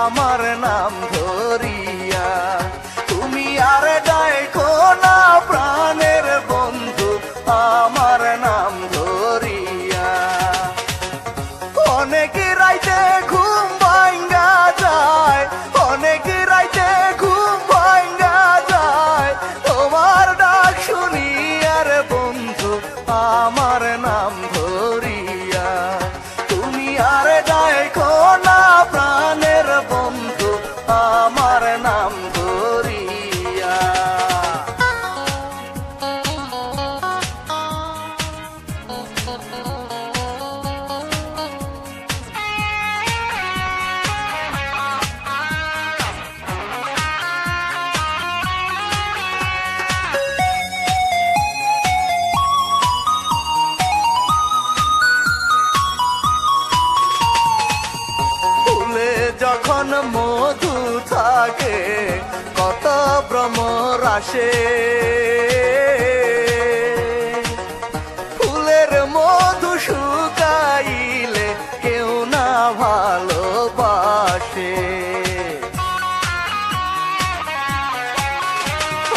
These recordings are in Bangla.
আমার নাম ধরিয়া। তুমি আর ডাইকো না প্রাণের বন্ধু আমার নাম ধরিয়া। অনেক রাইতে ঘুম ভাঙ্গা যায়, অনেক রাইতে ঘুম ভাঙ্গা যায় তোমার ডাক শুনি আর বন্ধু আমার নাম ধরিয়া। তুমি আর ডাইকো না প্রাণের বন্ধু আমার নাম ধরিয়া। যখন মধু থাকে কত ভ্রমর আসে, ফুলের মধু শুকাইলে কেউ না ভালোবাসে।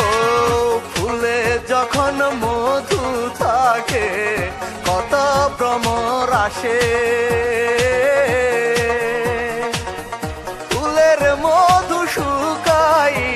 ও ফুলে যখন মধু থাকে কত ভ্রমর আসে,